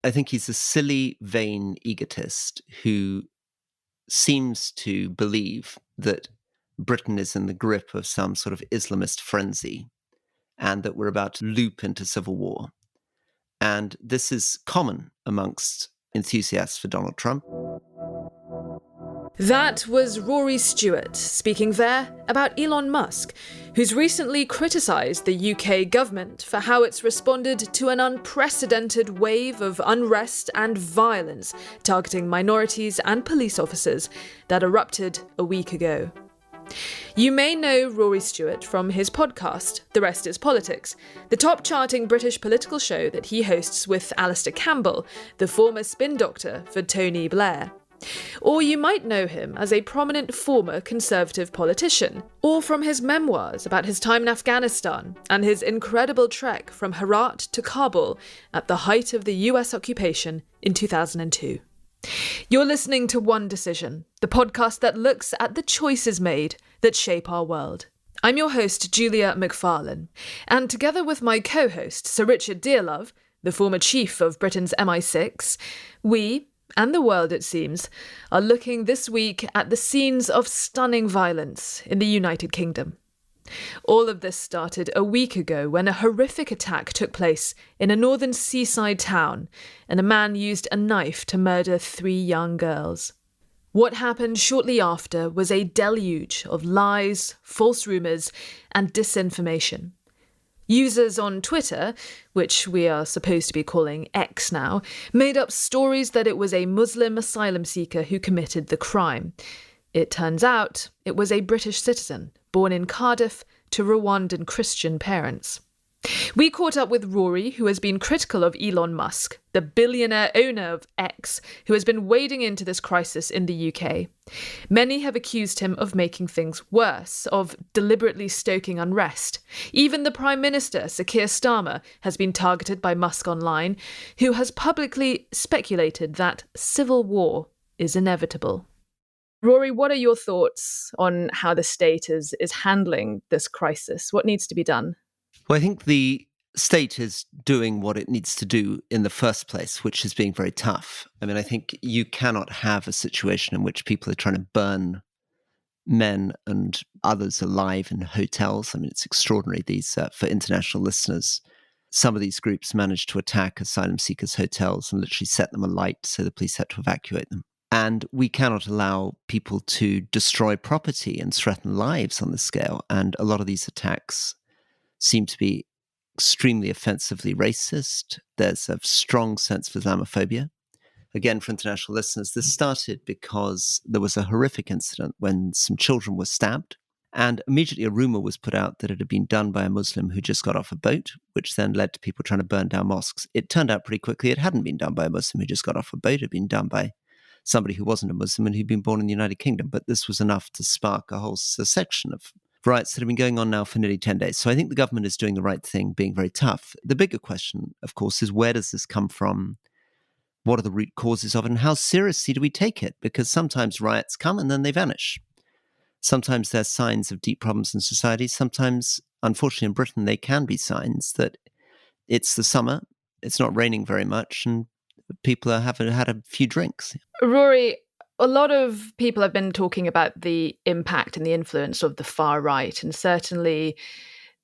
I think he's a silly, vain egotist who seems to believe that Britain is in the grip of some sort of Islamist frenzy and that we're about to loop into civil war. And this is common amongst enthusiasts for Donald Trump. That was Rory Stewart speaking there about Elon Musk, who's recently criticised the UK government for how it's responded to an unprecedented wave of unrest and violence targeting minorities and police officers that erupted a week ago. You may know Rory Stewart from his podcast, The Rest is Politics, the top-charting British political show that he hosts with Alistair Campbell, the former spin doctor for Tony Blair. Or you might know him as a prominent former Conservative politician, or from his memoirs about his time in Afghanistan and his incredible trek from Herat to Kabul at the height of the US occupation in 2002. You're listening to One Decision, the podcast that looks at the choices made that shape our world. I'm your host, Julia McFarlane, and together with my co-host, Sir Richard Dearlove, the former chief of Britain's MI6, we, and the world it seems, are looking this week at the scenes of stunning violence in the United Kingdom. All of this started a week ago when a horrific attack took place in a northern seaside town and a man used a knife to murder 3 young girls. What happened shortly after was a deluge of lies, false rumours and disinformation. Users on Twitter, which we are supposed to be calling X now, made up stories that it was a Muslim asylum seeker who committed the crime. It turns out it was a British citizen, born in Cardiff to Rwandan Christian parents. We caught up with Rory, who has been critical of Elon Musk, the billionaire owner of X, who has been wading into this crisis in the UK. Many have accused him of making things worse, of deliberately stoking unrest. Even the Prime Minister, Sir Keir Starmer, has been targeted by Musk online, who has publicly speculated that civil war is inevitable. Rory, what are your thoughts on how the state is handling this crisis? What needs to be done? Well, I think the state is doing what it needs to do in the first place, which is being very tough. I mean, I think you cannot have a situation in which people are trying to burn men and others alive in hotels. I mean, it's extraordinary. For international listeners, some of these groups managed to attack asylum seekers' hotels and literally set them alight, so the police had to evacuate them. And we cannot allow people to destroy property and threaten lives on this scale. And a lot of these attacks seem to be extremely offensively racist. There's a strong sense of Islamophobia. Again, for international listeners, this started because there was a horrific incident when some children were stabbed. And immediately a rumor was put out that it had been done by a Muslim who just got off a boat, which then led to people trying to burn down mosques. It turned out pretty quickly it hadn't been done by a Muslim who just got off a boat. It had been done by somebody who wasn't a Muslim and who'd been born in the United Kingdom. But this was enough to spark a whole section of riots that have been going on now for nearly 10 days. So I think the government is doing the right thing, being very tough. The bigger question, of course, is where does this come from? What are the root causes of it? And how seriously do we take it? Because sometimes riots come and then they vanish. Sometimes they're signs of deep problems in society. Sometimes, unfortunately, in Britain, they can be signs that it's the summer, it's not raining very much, and people have had a few drinks. Rory, a lot of people have been talking about the impact and the influence of the far right. And certainly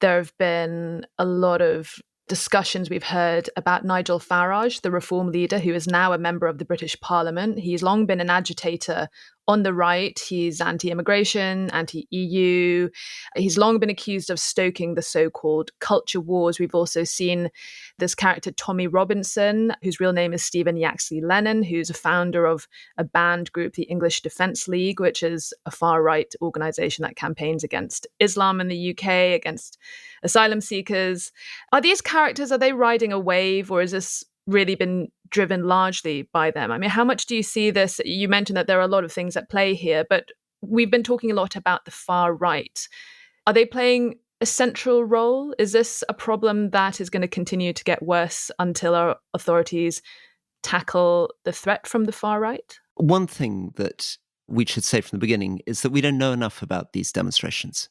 there have been a lot of discussions we've heard about Nigel Farage, the Reform leader, who is now a member of the British Parliament. He's long been an agitator on the right. He's anti-immigration, anti-EU. He's long been accused of stoking the so-called culture wars. We've also seen this character, Tommy Robinson, whose real name is Stephen Yaxley Lennon, who's a founder of a banned group, the English Defence League, which is a far-right organisation that campaigns against Islam in the UK, against asylum seekers. Are these characters, are they riding a wave, or has this really been driven largely by them? I mean, how much do you see this? You mentioned that there are a lot of things at play here, but we've been talking a lot about the far right. Are they playing a central role? Is this a problem that is going to continue to get worse until our authorities tackle the threat from the far right? One thing that we should say from the beginning is that we don't know enough about these demonstrations.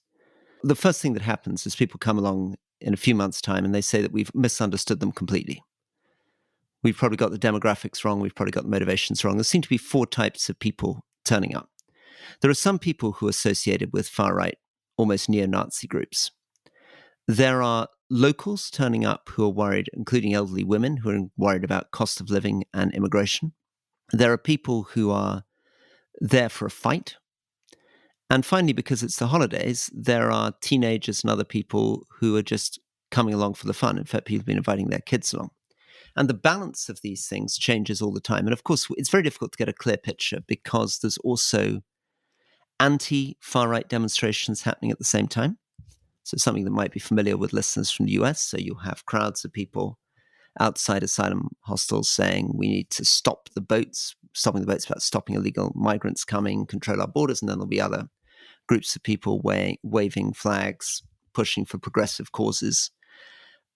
The first thing that happens is people come along in a few months' time and they say that we've misunderstood them completely. We've probably got the demographics wrong. We've probably got the motivations wrong. There seem to be 4 types of people turning up. There are some people who are associated with far-right, almost neo-Nazi groups. There are locals turning up who are worried, including elderly women who are worried about cost of living and immigration. There are people who are there for a fight. And finally, because it's the holidays, there are teenagers and other people who are just coming along for the fun. In fact, people have been inviting their kids along. And the balance of these things changes all the time. And of course, it's very difficult to get a clear picture because there's also anti-far-right demonstrations happening at the same time. So something that might be familiar with listeners from the US. So you'll have crowds of people outside asylum hostels saying we need to stop the boats, stopping the boats about stopping illegal migrants coming, control our borders. And then there'll be other groups of people waving flags, pushing for progressive causes.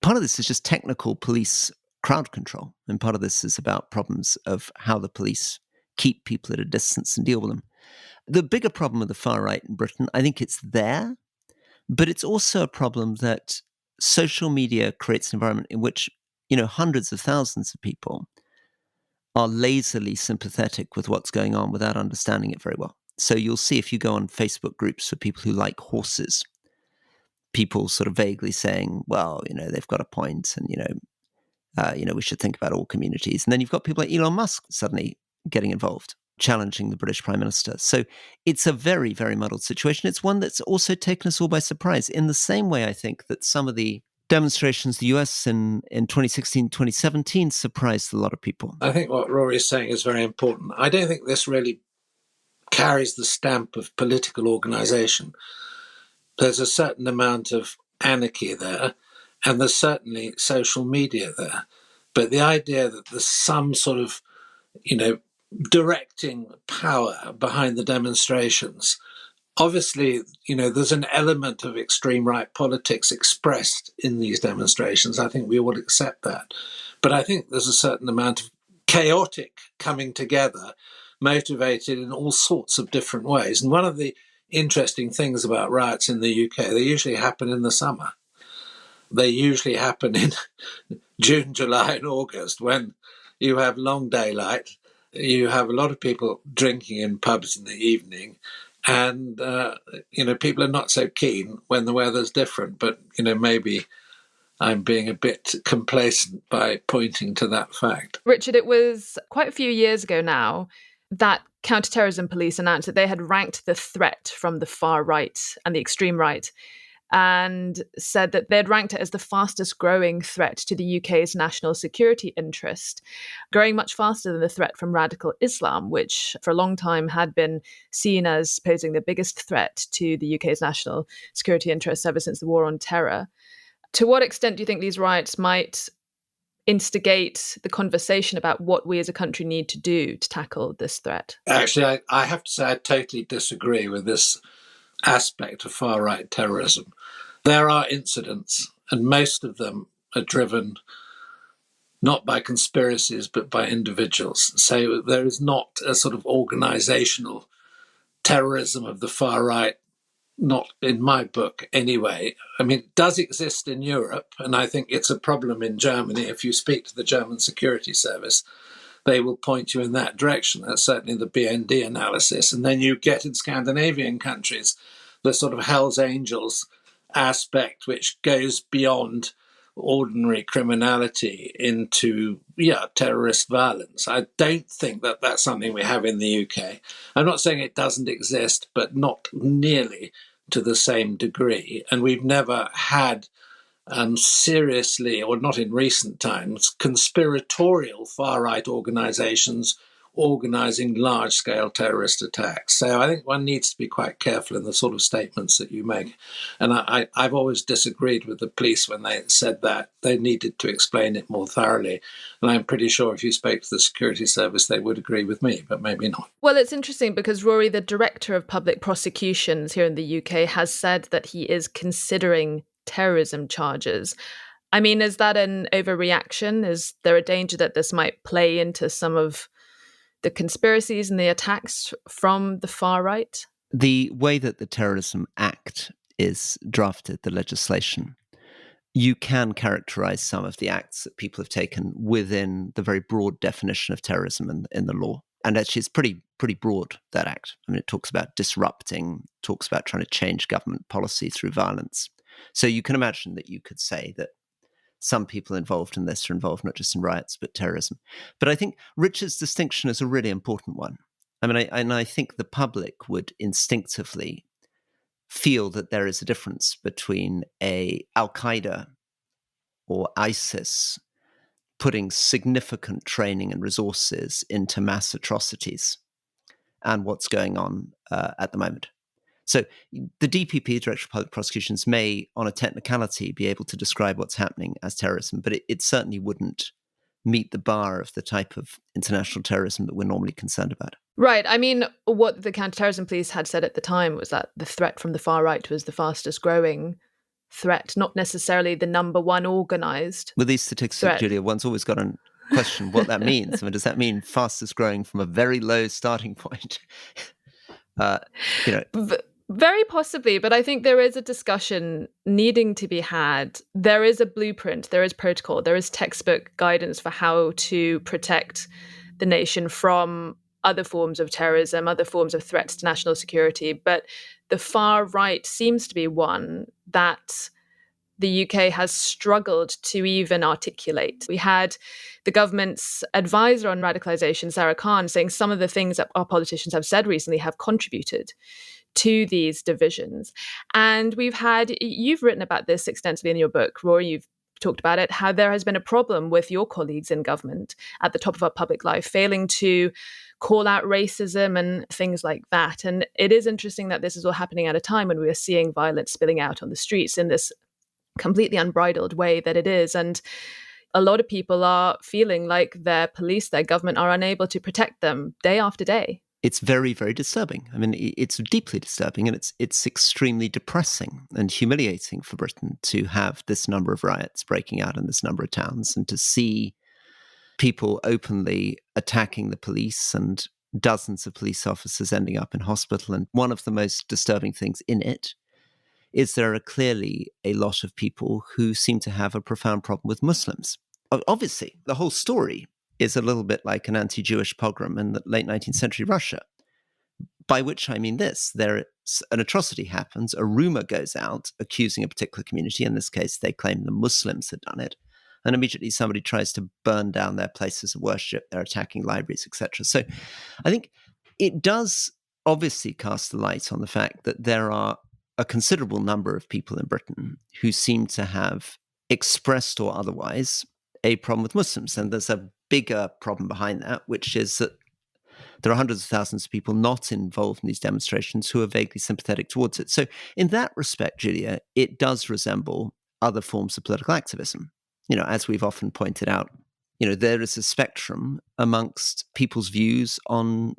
Part of this is just technical police crowd control. And part of this is about problems of how the police keep people at a distance and deal with them. The bigger problem with the far right in Britain, I think it's there, but it's also a problem that social media creates an environment in which, hundreds of thousands of people are lazily sympathetic with what's going on without understanding it very well. So you'll see if you go on Facebook groups for people who like horses, people sort of vaguely saying, well, they've got a point and, we should think about all communities. And then you've got people like Elon Musk suddenly getting involved, challenging the British Prime Minister. So it's a very, very muddled situation. It's one that's also taken us all by surprise in the same way, I think, that some of the demonstrations in the US in 2016, 2017 surprised a lot of people. I think what Rory is saying is very important. I don't think this really carries the stamp of political organisation. There's a certain amount of anarchy there, and there's certainly social media there. But the idea that there's some sort of, directing power behind the demonstrations, obviously, there's an element of extreme right politics expressed in these demonstrations. I think we all accept that. But I think there's a certain amount of chaotic coming together, motivated in all sorts of different ways. And one of the interesting things about riots in the UK, they usually happen in the summer. They usually happen in June, July, and August when you have long daylight. You have a lot of people drinking in pubs in the evening. And, people are not so keen when the weather's different. But, maybe I'm being a bit complacent by pointing to that fact. Richard, it was quite a few years ago now that counterterrorism police announced that they had ranked the threat from the far right and the extreme right and said that they had ranked it as the fastest growing threat to the UK's national security interest, growing much faster than the threat from radical Islam, which for a long time had been seen as posing the biggest threat to the UK's national security interests ever since the war on terror. To what extent do you think these riots might instigate the conversation about what we as a country need to do to tackle this threat? Actually, I have to say I totally disagree with this aspect of far-right terrorism. There are incidents, and most of them are driven not by conspiracies, but by individuals. So there is not a sort of organizational terrorism of the far right, not in my book anyway. I mean, it does exist in Europe, and I think it's a problem in Germany. If you speak to the German security service, they will point you in that direction. That's certainly the BND analysis. And then you get in Scandinavian countries the sort of Hells Angels aspect, which goes beyond ordinary criminality into, terrorist violence. I don't think that that's something we have in the UK. I'm not saying it doesn't exist, but not nearly to the same degree. And we've never had seriously, or not in recent times, conspiratorial far-right organizations organizing large-scale terrorist attacks. So I think one needs to be quite careful in the sort of statements that you make. And I've always disagreed with the police when they said that. They needed to explain it more thoroughly. And I'm pretty sure if you spoke to the security service, they would agree with me, but maybe not. Well, it's interesting because Rory, the director of public prosecutions here in the UK, has said that he is considering terrorism charges. I mean, is that an overreaction? Is there a danger that this might play into some of the conspiracies and the attacks from the far right? The way that the Terrorism Act is drafted, the legislation, you can characterize some of the acts that people have taken within the very broad definition of terrorism in the law. And actually, it's pretty broad, that act. I mean, it talks about disrupting, talks about trying to change government policy through violence. So you can imagine that you could say that some people involved in this are involved not just in riots, but terrorism. But I think Richard's distinction is a really important one. I mean, I think the public would instinctively feel that there is a difference between Al-Qaeda or ISIS putting significant training and resources into mass atrocities and what's going on at the moment. So the DPP, Director of Public Prosecutions, may, on a technicality, be able to describe what's happening as terrorism, but it certainly wouldn't meet the bar of the type of international terrorism that we're normally concerned about. Right. I mean, what the counterterrorism police had said at the time was that the threat from the far right was the fastest growing threat, not necessarily the number one organized. With these statistics, threat. Julia, one's always got to question what that means. I mean, does that mean fastest growing from a very low starting point? Very possibly, but I think there is a discussion needing to be had. There is a blueprint, there is protocol, there is textbook guidance for how to protect the nation from other forms of terrorism, other forms of threats to national security. But the far right seems to be one that the UK has struggled to even articulate. We had the government's advisor on radicalisation, Sarah Khan, saying some of the things that our politicians have said recently have contributed to these divisions. And you've written about this extensively in your book, Rory, you've talked about it, how there has been a problem with your colleagues in government at the top of our public life, failing to call out racism and things like that. And it is interesting that this is all happening at a time when we are seeing violence spilling out on the streets in this completely unbridled way that it is. And a lot of people are feeling like their police, their government are unable to protect them day after day. It's very, very disturbing. I mean, it's deeply disturbing, and it's extremely depressing and humiliating for Britain to have this number of riots breaking out in this number of towns and to see people openly attacking the police and dozens of police officers ending up in hospital. And one of the most disturbing things in it is there are clearly a lot of people who seem to have a profound problem with Muslims. Obviously, the whole story is a little bit like an anti-Jewish pogrom in the late 19th century Russia, by which I mean this. An atrocity happens, a rumor goes out accusing a particular community, in this case they claim the Muslims had done it, and immediately somebody tries to burn down their places of worship, they're attacking libraries, etc. So I think it does obviously cast a light on the fact that there are a considerable number of people in Britain who seem to have expressed or otherwise a problem with Muslims. And there's a bigger problem behind that, which is that there are hundreds of thousands of people not involved in these demonstrations who are vaguely sympathetic towards it. So in that respect, Julia, it does resemble other forms of political activism. As we've often pointed out, there is a spectrum amongst people's views on,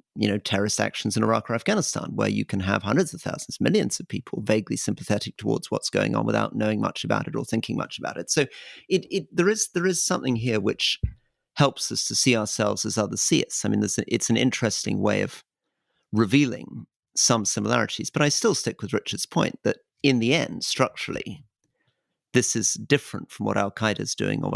terrorist actions in Iraq or Afghanistan, where you can have hundreds of thousands, millions of people vaguely sympathetic towards what's going on without knowing much about it or thinking much about it. So there is something here which helps us to see ourselves as others see us. I mean, it's an interesting way of revealing some similarities, but I still stick with Richard's point that in the end, structurally, this is different from what Al-Qaeda is doing or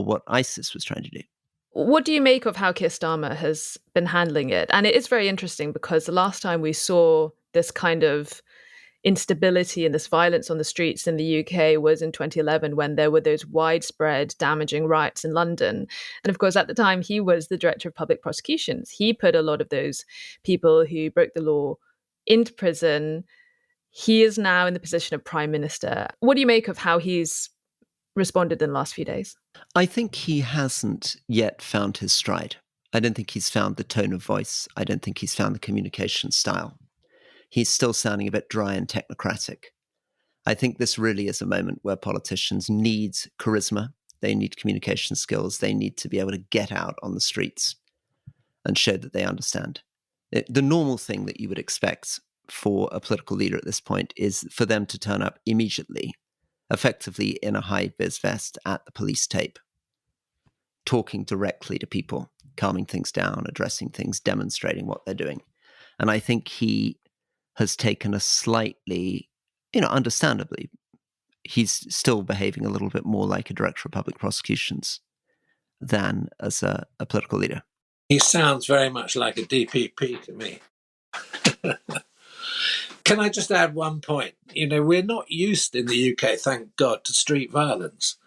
what ISIS was trying to do. What do you make of how Keir Starmer has been handling it? And it is very interesting because the last time we saw this kind of instability and this violence on the streets in the UK was in 2011 when there were those widespread damaging riots in London. And of course, at the time, he was the Director of Public Prosecutions. He put a lot of those people who broke the law into prison. He is now in the position of Prime Minister. What do you make of how he's responded in the last few days? I think he hasn't yet found his stride. I don't think he's found the tone of voice. I don't think he's found the communication style. He's still sounding a bit dry and technocratic. I think this really is a moment where politicians need charisma. They need communication skills. They need to be able to get out on the streets and show that they understand. The normal thing that you would expect for a political leader at this point is for them to turn up immediately, effectively in a high-vis vest at the police tape, talking directly to people, calming things down, addressing things, demonstrating what they're doing. And I think he has taken a slightly, understandably, he's still behaving a little bit more like a director of public prosecutions than as a political leader. He sounds very much like a DPP to me. Can I just add one point? We're not used in the UK, thank God, to street violence.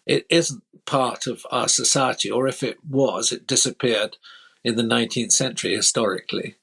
It isn't part of our society, or if it was, it disappeared in the 19th century historically.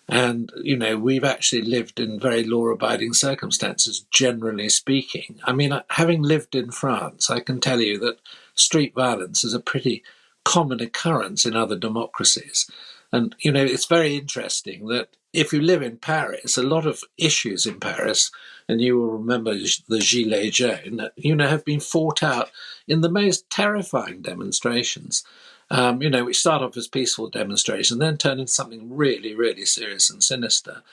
And, we've actually lived in very law-abiding circumstances, generally speaking. I mean, having lived in France, I can tell you that street violence is a pretty common occurrence in other democracies. And, it's very interesting that if you live in Paris, a lot of issues in Paris, and you will remember the Gilets jaunes, have been fought out in the most terrifying demonstrations. Which start off as peaceful demonstrations, then turn into something really, really serious and sinister.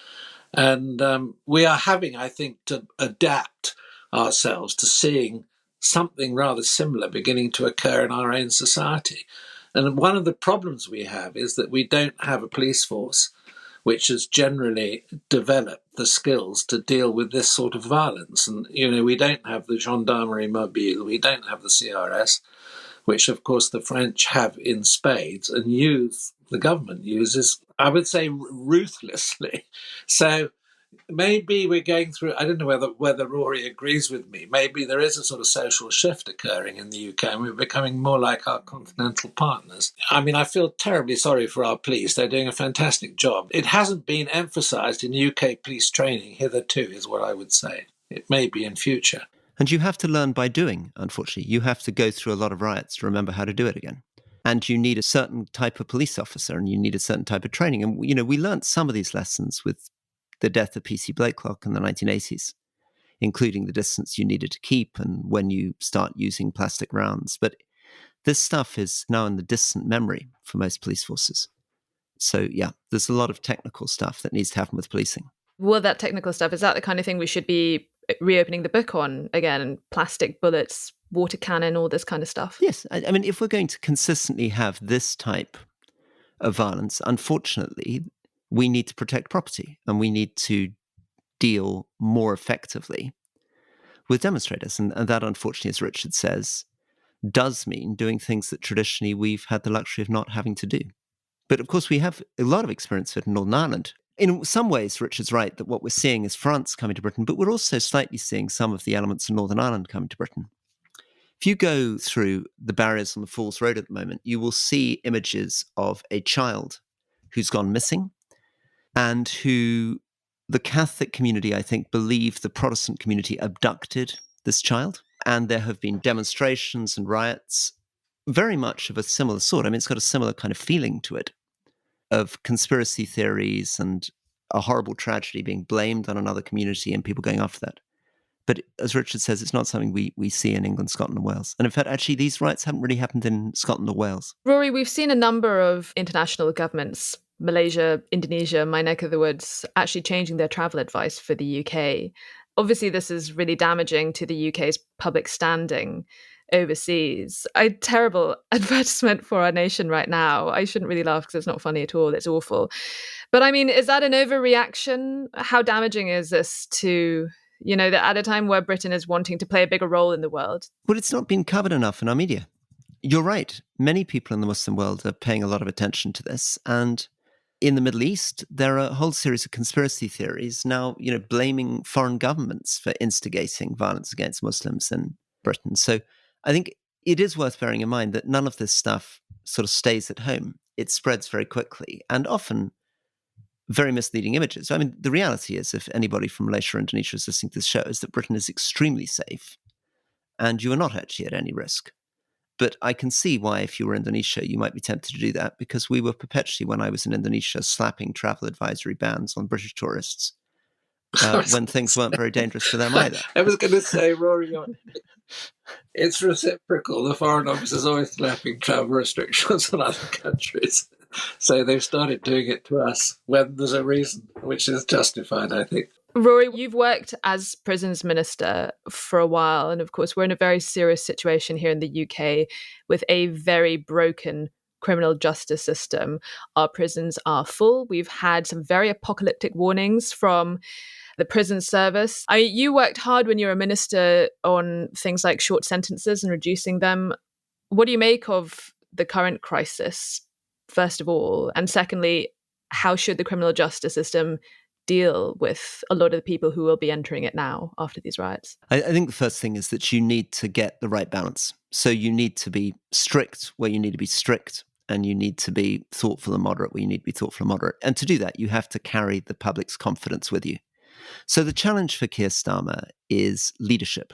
And we are having, I think, to adapt ourselves to seeing something rather similar beginning to occur in our own society. And one of the problems we have is that we don't have a police force which has generally developed the skills to deal with this sort of violence. And, we don't have the Gendarmerie Mobile, we don't have the CRS, which, of course, the French have in spades and the government uses, I would say, ruthlessly. So maybe we're going through, I don't know whether Rory agrees with me, maybe there is a sort of social shift occurring in the UK and we're becoming more like our continental partners. I mean, I feel terribly sorry for our police. They're doing a fantastic job. It hasn't been emphasised in UK police training hitherto, is what I would say. It may be in future. And you have to learn by doing, unfortunately. You have to go through a lot of riots to remember how to do it again. And you need a certain type of police officer and you need a certain type of training. And, we learned some of these lessons with the death of P.C. Blakelock in the 1980s, including the distance you needed to keep and when you start using plastic rounds. But this stuff is now in the distant memory for most police forces. So, yeah, there's a lot of technical stuff that needs to happen with policing. Well, that technical stuff, is that the kind of thing we should be reopening the book on again? Plastic bullets, water cannon, all this kind of stuff? Yes. I mean, if we're going to consistently have this type of violence, unfortunately, we need to protect property and we need to deal more effectively with demonstrators. And that, unfortunately, as Richard says, does mean doing things that traditionally we've had the luxury of not having to do. But of course, we have a lot of experience with it in Northern Ireland. In some ways, Richard's right that what we're seeing is France coming to Britain, but we're also slightly seeing some of the elements of Northern Ireland coming to Britain. If you go through the barriers on the Falls Road at the moment, you will see images of a child who's gone missing and who the Catholic community, I think, believe the Protestant community abducted this child. And there have been demonstrations and riots, very much of a similar sort. I mean, it's got a similar kind of feeling to it, of conspiracy theories and a horrible tragedy being blamed on another community and people going after that. But as Richard says, it's not something we see in England, Scotland and Wales. And in fact, actually, these riots haven't really happened in Scotland or Wales. Rory, we've seen a number of international governments, Malaysia, Indonesia, my neck of the woods, actually changing their travel advice for the UK. Obviously, this is really damaging to the UK's public standing overseas. A terrible advertisement for our nation right now. I shouldn't really laugh because it's not funny at all. It's awful. But I mean, is that an overreaction? How damaging is this to, that at a time where Britain is wanting to play a bigger role in the world? Well, it's not been covered enough in our media. You're right. Many people in the Muslim world are paying a lot of attention to this. And in the Middle East, there are a whole series of conspiracy theories now, blaming foreign governments for instigating violence against Muslims in Britain. So I think it is worth bearing in mind that none of this stuff sort of stays at home. It spreads very quickly and often very misleading images. I mean, the reality is, if anybody from Malaysia or Indonesia is listening to this show, is that Britain is extremely safe and you are not actually at any risk. But I can see why, if you were in Indonesia, you might be tempted to do that, because we were perpetually, when I was in Indonesia, slapping travel advisory bans on British tourists when things weren't very dangerous for them either. I was going to say, Rory, it's reciprocal. The Foreign Office is always slapping travel restrictions on other countries. So they've started doing it to us when there's a reason, which is justified, I think. Rory, you've worked as prisons minister for a while. And of course, we're in a very serious situation here in the UK with a very broken criminal justice system. Our prisons are full. We've had some very apocalyptic warnings from the prison service. You worked hard when you were a minister on things like short sentences and reducing them. What do you make of the current crisis, first of all? And secondly, how should the criminal justice system deal with a lot of the people who will be entering it now after these riots? I think the first thing is that you need to get the right balance. So you need to be strict where you need to be strict, and you need to be thoughtful and moderate where you need to be thoughtful and moderate. And to do that, you have to carry the public's confidence with you. So the challenge for Keir Starmer is leadership.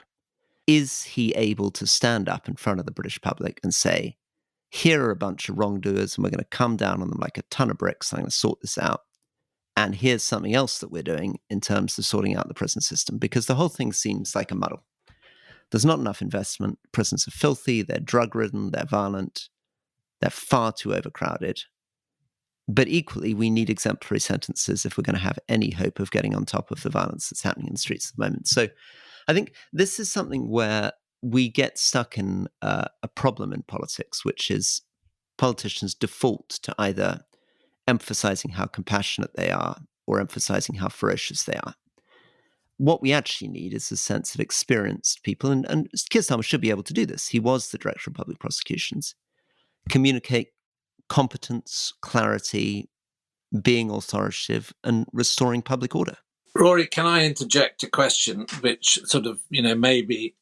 Is he able to stand up in front of the British public and say, here are a bunch of wrongdoers and we're going to come down on them like a ton of bricks, I'm going to sort this out. And here's something else that we're doing in terms of sorting out the prison system, because the whole thing seems like a muddle. There's not enough investment. Prisons are filthy, they're drug-ridden, they're violent, they're far too overcrowded. But equally, we need exemplary sentences if we're going to have any hope of getting on top of the violence that's happening in the streets at the moment. So I think this is something where we get stuck in a problem in politics, which is politicians default to either emphasizing how compassionate they are or emphasizing how ferocious they are. What we actually need is a sense of experienced people, and Keir Starmer should be able to do this. He was the Director of Public Prosecutions. Communicate competence, clarity, being authoritative, and restoring public order. Rory, can I interject a question which sort of, maybe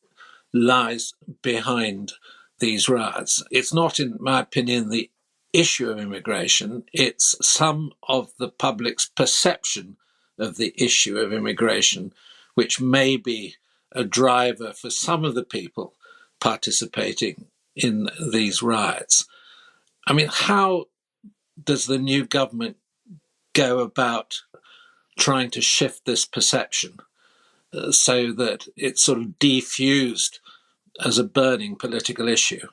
lies behind these riots? It's not, in my opinion, the issue of immigration. It's some of the public's perception of the issue of immigration, which may be a driver for some of the people participating in these riots. I mean, how does the new government go about trying to shift this perception so that it's sort of defused as a burning political issue?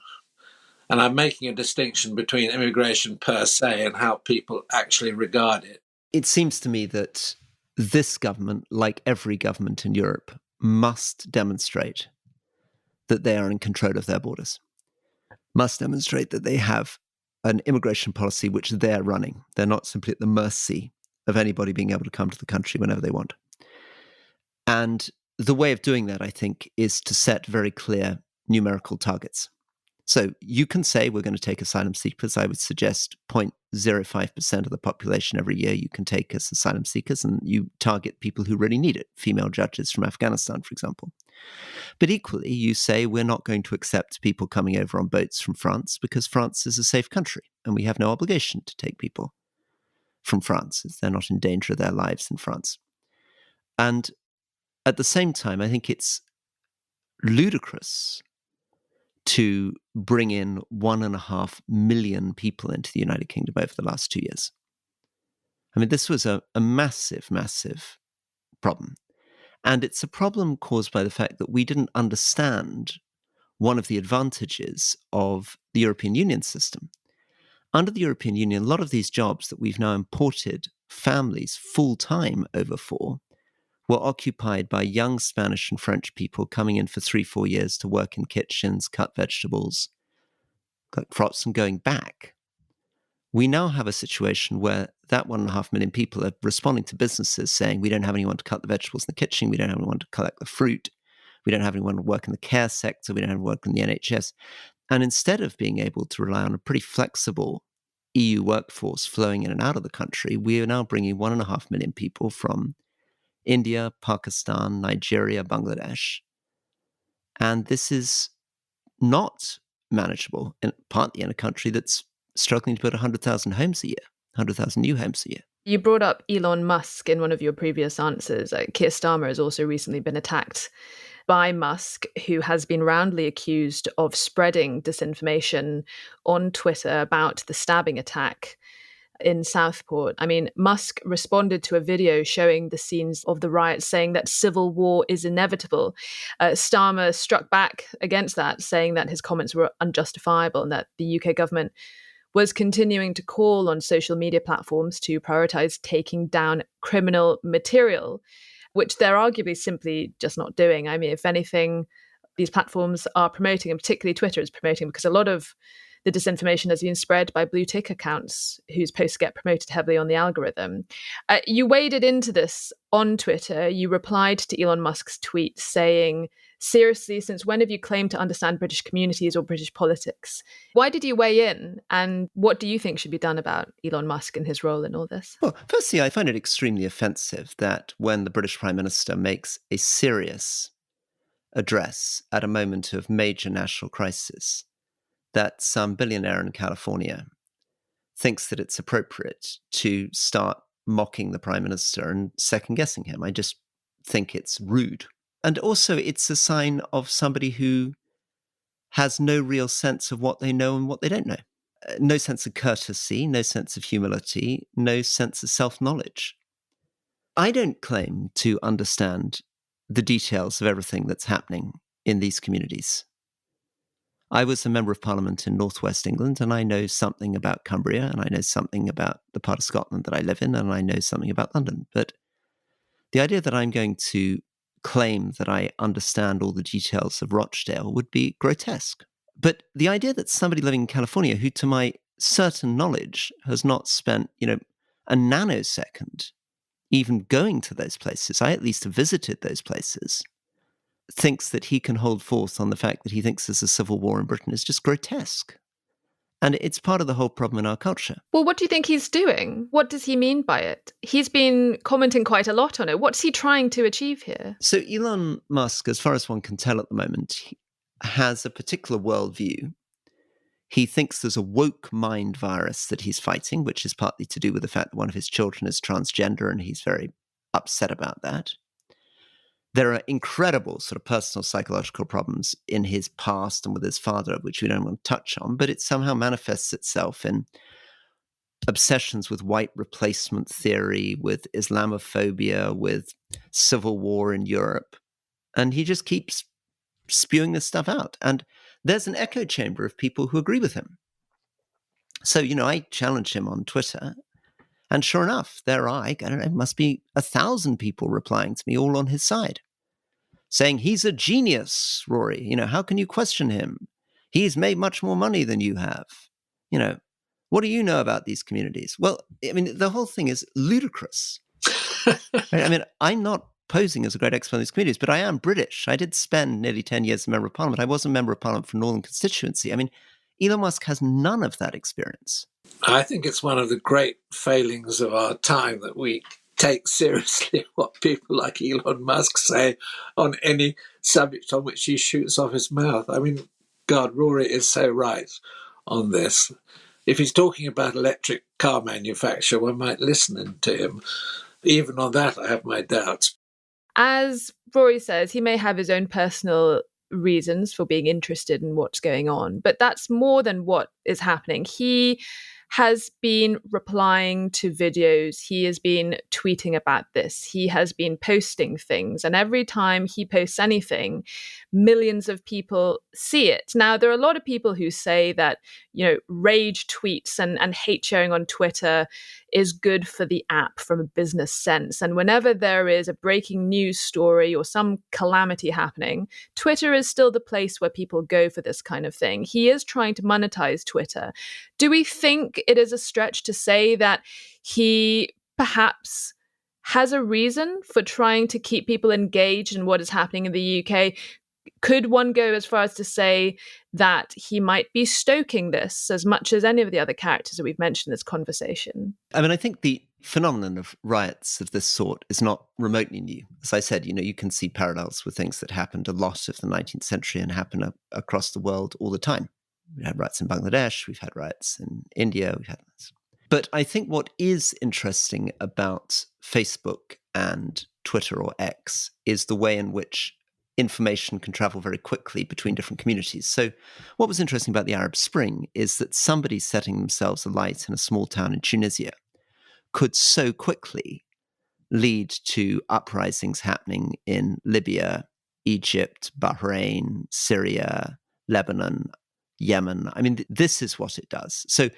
And I'm making a distinction between immigration per se and how people actually regard it. It seems to me that this government, like every government in Europe, must demonstrate that they are in control of their borders, must demonstrate that they have an immigration policy which they're running. They're not simply at the mercy of anybody being able to come to the country whenever they want. And the way of doing that, I think, is to set very clear numerical targets. So you can say we're going to take asylum seekers. I would suggest 0.05% of the population every year you can take as asylum seekers, and you target people who really need it, female judges from Afghanistan, for example. But equally, you say we're not going to accept people coming over on boats from France because France is a safe country and we have no obligation to take people from France if they're not in danger of their lives in France. And at the same time, I think it's ludicrous to bring in 1.5 million people into the United Kingdom over the last 2 years. I mean, this was a massive, massive problem. And it's a problem caused by the fact that we didn't understand one of the advantages of the European Union system. Under the European Union, a lot of these jobs that we've now imported families full-time over for were occupied by young Spanish and French people coming in for 3-4 years to work in kitchens, cut vegetables, cut crops, and going back. We now have a situation where that 1.5 million people are responding to businesses saying, we don't have anyone to cut the vegetables in the kitchen, we don't have anyone to collect the fruit, we don't have anyone to work in the care sector, we don't have anyone to work in the NHS. And instead of being able to rely on a pretty flexible EU workforce flowing in and out of the country, we are now bringing 1.5 million people from India, Pakistan, Nigeria, Bangladesh. And this is not manageable, partly in a country that's struggling to build 100,000 homes a year, 100,000 new homes a year. You brought up Elon Musk in one of your previous answers. Keir Starmer has also recently been attacked by Musk, who has been roundly accused of spreading disinformation on Twitter about the stabbing attack in Southport. I mean, Musk responded to a video showing the scenes of the riots, saying that civil war is inevitable. Starmer struck back against that, saying that his comments were unjustifiable and that the UK government was continuing to call on social media platforms to prioritize taking down criminal material, which they're arguably simply just not doing. I mean, if anything, these platforms are promoting, and particularly Twitter is promoting, because a lot of the disinformation has been spread by blue tick accounts whose posts get promoted heavily on the algorithm. You waded into this on Twitter. You replied to Elon Musk's tweet saying, "Seriously, since when have you claimed to understand British communities or British politics?" Why did you weigh in? And what do you think should be done about Elon Musk and his role in all this? Well, firstly, I find it extremely offensive that when the British Prime Minister makes a serious address at a moment of major national crisis, that some billionaire in California thinks that it's appropriate to start mocking the Prime Minister and second-guessing him. I just think it's rude. And also, it's a sign of somebody who has no real sense of what they know and what they don't know. No sense of courtesy, no sense of humility, no sense of self-knowledge. I don't claim to understand the details of everything that's happening in these communities. I was a member of Parliament in northwest England, and I know something about Cumbria, and I know something about the part of Scotland that I live in, and I know something about London. But the idea that I'm going to claim that I understand all the details of Rochdale would be grotesque. But the idea that somebody living in California, who to my certain knowledge has not spent, a nanosecond even going to those places, I at least have visited those places, thinks that he can hold forth on the fact that he thinks there's a civil war in Britain is just grotesque. And it's part of the whole problem in our culture. Well, what do you think he's doing? What does he mean by it? He's been commenting quite a lot on it. What's he trying to achieve here? So Elon Musk, as far as one can tell at the moment, has a particular worldview. He thinks there's a woke mind virus that he's fighting, which is partly to do with the fact that one of his children is transgender, and he's very upset about that. There are incredible sort of personal psychological problems in his past and with his father, which we don't want to touch on, but it somehow manifests itself in obsessions with white replacement theory, with Islamophobia, with civil war in Europe. And he just keeps spewing this stuff out. And there's an echo chamber of people who agree with him. So, I challenge him on Twitter. And sure enough, I don't know, must be 1,000 people replying to me all on his side, saying he's a genius, Rory. How can you question him? He's made much more money than you have. What do you know about these communities? Well, the whole thing is ludicrous. Right? I'm not posing as a great expert on these communities, but I am British. I did spend nearly 10 years as a member of Parliament. I was a member of Parliament for Northern constituency. Elon Musk has none of that experience. I think it's one of the great failings of our time that we take seriously what people like Elon Musk say on any subject on which he shoots off his mouth. God, Rory is so right on this. If he's talking about electric car manufacture, one might listen to him. Even on that, I have my doubts. As Rory says, he may have his own personal reasons for being interested in what's going on, but that's more than what is happening. He has been replying to videos. He has been tweeting about this. He has been posting things. And every time he posts anything, millions of people see it. Now, there are a lot of people who say that, rage tweets and hate sharing on Twitter is good for the app from a business sense. And whenever there is a breaking news story or some calamity happening, Twitter is still the place where people go for this kind of thing. He is trying to monetize Twitter. Do we think it is a stretch to say that he perhaps has a reason for trying to keep people engaged in what is happening in the UK? Could one go as far as to say that he might be stoking this as much as any of the other characters that we've mentioned in this conversation? I think the phenomenon of riots of this sort is not remotely new. As I said, you can see parallels with things that happened a lot of the 19th century and happen across the world all the time. We had riots in Bangladesh, we've had riots in India, we've had this. But I think what is interesting about Facebook and Twitter or X is the way in which information can travel very quickly between different communities. So what was interesting about the Arab Spring is that somebody setting themselves alight in a small town in Tunisia could so quickly lead to uprisings happening in Libya, Egypt, Bahrain, Syria, Lebanon, Yemen. This is what it does. So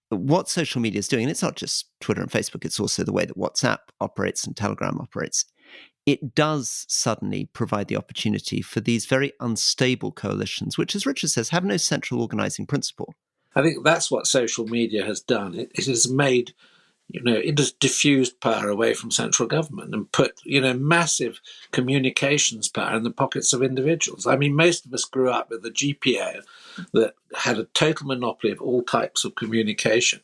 what social media is doing, and it's not just Twitter and Facebook, it's also the way that WhatsApp operates and Telegram operates, it does suddenly provide the opportunity for these very unstable coalitions, which, as Richard says, have no central organizing principle. I think that's what social media has done. It has made, it has diffused power away from central government and put, massive communications power in the pockets of individuals. I mean, most of us grew up with a GPO that had a total monopoly of all types of communication.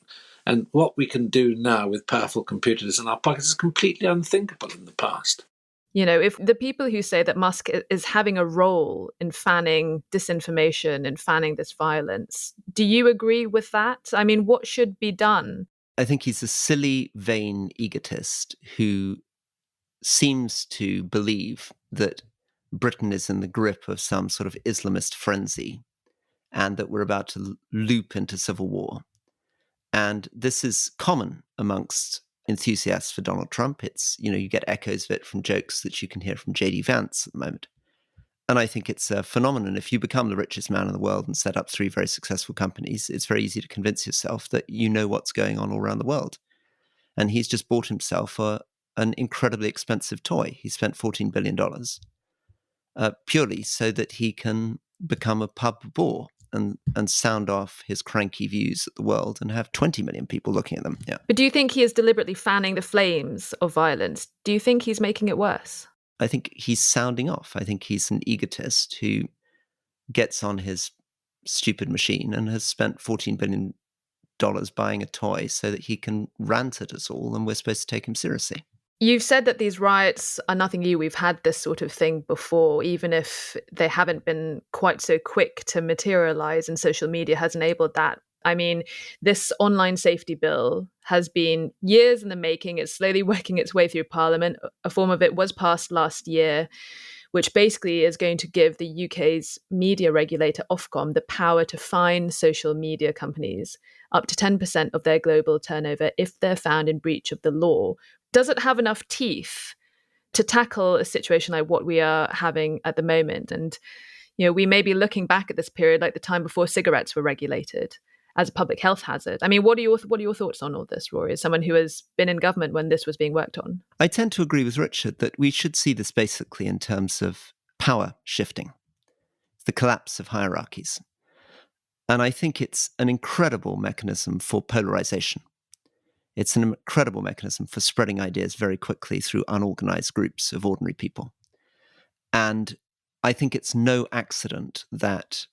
And what we can do now with powerful computers in our pockets is completely unthinkable in the past. If the people who say that Musk is having a role in fanning disinformation and fanning this violence, do you agree with that? I mean, what should be done? I think he's a silly, vain egotist who seems to believe that Britain is in the grip of some sort of Islamist frenzy and that we're about to loop into civil war. And this is common amongst enthusiasts for Donald Trump. It's, you get echoes of it from jokes that you can hear from J.D. Vance at the moment. And I think it's a phenomenon. If you become the richest man in the world and set up 3 very successful companies, it's very easy to convince yourself that you know what's going on all around the world. And he's just bought himself an incredibly expensive toy. He spent $14 billion purely so that he can become a pub bore and sound off his cranky views at the world and have 20 million people looking at them. Yeah. But do you think he is deliberately fanning the flames of violence? Do you think he's making it worse? I think he's sounding off. I think he's an egotist who gets on his stupid machine and has spent $14 billion buying a toy so that he can rant at us all and we're supposed to take him seriously. You've said that these riots are nothing new. We've had this sort of thing before, even if they haven't been quite so quick to materialize, and social media has enabled that. I mean, this online safety bill has been years in the making. It's slowly working its way through Parliament. A form of it was passed last year, which basically is going to give the UK's media regulator, Ofcom, the power to fine social media companies up to 10% of their global turnover if they're found in breach of the law. Does it have enough teeth to tackle a situation like what we are having at the moment? And, we may be looking back at this period like the time before cigarettes were regulated as a public health hazard. I mean, what are your thoughts on all this, Rory, as someone who has been in government when this was being worked on? I tend to agree with Richard that we should see this basically in terms of power shifting, the collapse of hierarchies. And I think it's an incredible mechanism for polarization. It's an incredible mechanism for spreading ideas very quickly through unorganized groups of ordinary people. And I think it's no accident that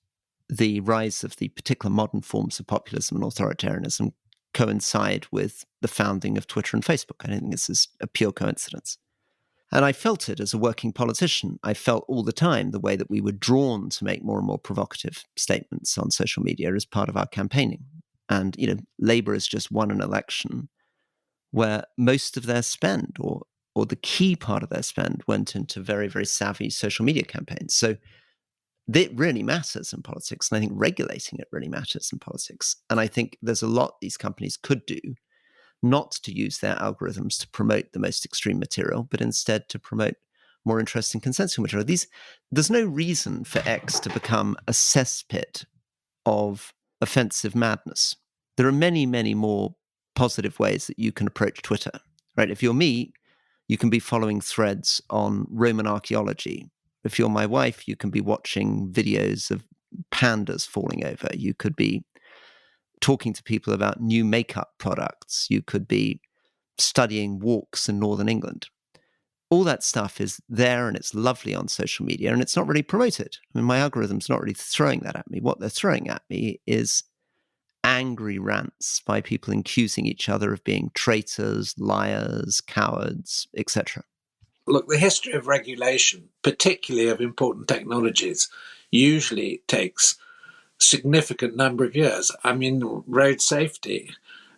the rise of the particular modern forms of populism and authoritarianism coincide with the founding of Twitter and Facebook. I don't think this is a pure coincidence. And I felt it as a working politician. I felt all the time the way that we were drawn to make more and more provocative statements on social media as part of our campaigning. And, Labour has just won an election where most of their spend or the key part of their spend went into very, very savvy social media campaigns. So it really matters in politics. And I think regulating it really matters in politics. And I think there's a lot these companies could do not to use their algorithms to promote the most extreme material, but instead to promote more interesting consensus material. There's no reason for X to become a cesspit of offensive madness. There are many, many more positive ways that you can approach Twitter, right? If you're me, you can be following threads on Roman archaeology. If you're my wife, you can be watching videos of pandas falling over. You could be talking to people about new makeup products. You could be studying walks in Northern England. All that stuff is there and it's lovely on social media and it's not really promoted. I mean, my algorithm's not really throwing that at me. What they're throwing at me is angry rants by people accusing each other of being traitors, liars, cowards, etc. Look, the history of regulation, particularly of important technologies, usually takes a significant number of years. I mean, road safety,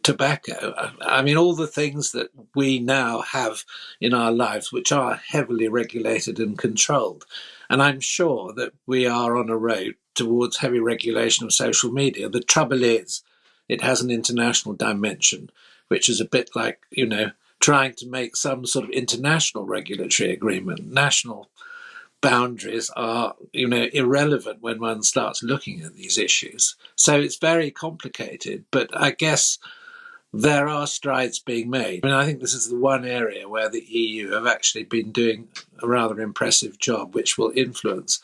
tobacco, I mean, all the things that we now have in our lives, which are heavily regulated and controlled. And I'm sure that we are on a road towards heavy regulation of social media. The trouble is, it has an international dimension, which is a bit like, trying to make some sort of international regulatory agreement. National boundaries are, irrelevant when one starts looking at these issues. So it's very complicated, but I guess there are strides being made. I mean, I think this is the one area where the EU have actually been doing a rather impressive job, which will influence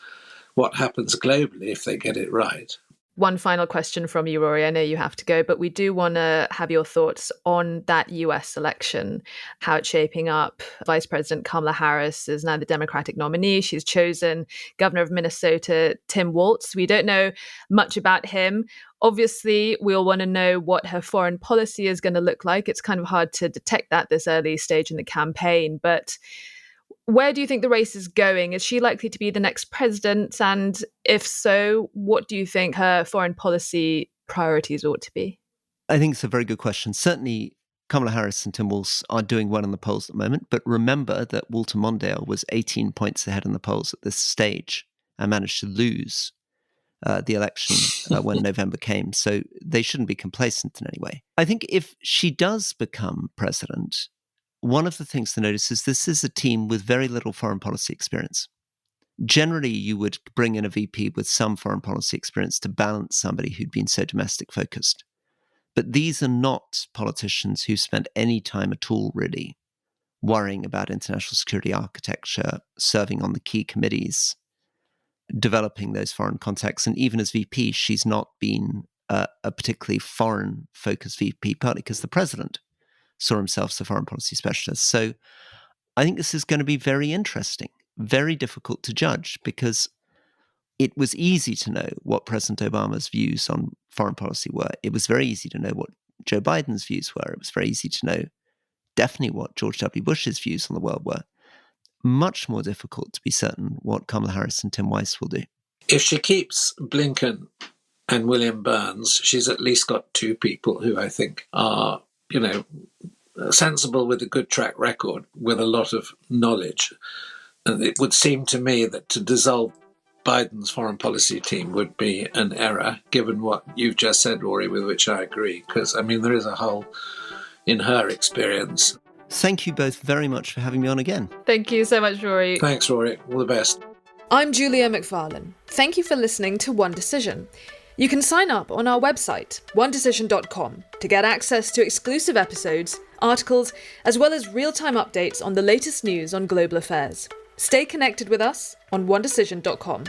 what happens globally if they get it right. One final question from you, Rory. I know you have to go, but we do want to have your thoughts on that US election, how it's shaping up. Vice President Kamala Harris is now the Democratic nominee. She's chosen Governor of Minnesota, Tim Walz. We don't know much about him. Obviously, we all want to know what her foreign policy is going to look like. It's kind of hard to detect that this early stage in the campaign, but where do you think the race is going? Is she likely to be the next president? And if so, what do you think her foreign policy priorities ought to be? I think it's a very good question. Certainly, Kamala Harris and Tim Walz are doing well in the polls at the moment. But remember that Walter Mondale was 18 points ahead in the polls at this stage and managed to lose the election when November came. So they shouldn't be complacent in any way. I think if she does become president, one of the things to notice is this is a team with very little foreign policy experience. Generally, you would bring in a VP with some foreign policy experience to balance somebody who'd been so domestic focused. But these are not politicians who spent any time at all, really, worrying about international security architecture, serving on the key committees, developing those foreign contacts. And even as VP, she's not been a particularly foreign-focused VP, partly because the president saw himself as a foreign policy specialist. So I think this is going to be very interesting, very difficult to judge, because it was easy to know what President Obama's views on foreign policy were. It was very easy to know what Joe Biden's views were. It was very easy to know definitely what George W. Bush's views on the world were. Much more difficult to be certain what Kamala Harris and Tim Weiss will do. If she keeps Blinken and William Burns, she's at least got two people who I think are, sensible with a good track record, with a lot of knowledge. And it would seem to me that to dissolve Biden's foreign policy team would be an error, given what you've just said, Rory, with which I agree. Because, there is a hole in her experience. Thank you both very much for having me on again. Thank you so much, Rory. Thanks, Rory. All the best. I'm Julia McFarlane. Thank you for listening to One Decision. You can sign up on our website, onedecision.com, to get access to exclusive episodes, articles, as well as real-time updates on the latest news on global affairs. Stay connected with us on onedecision.com.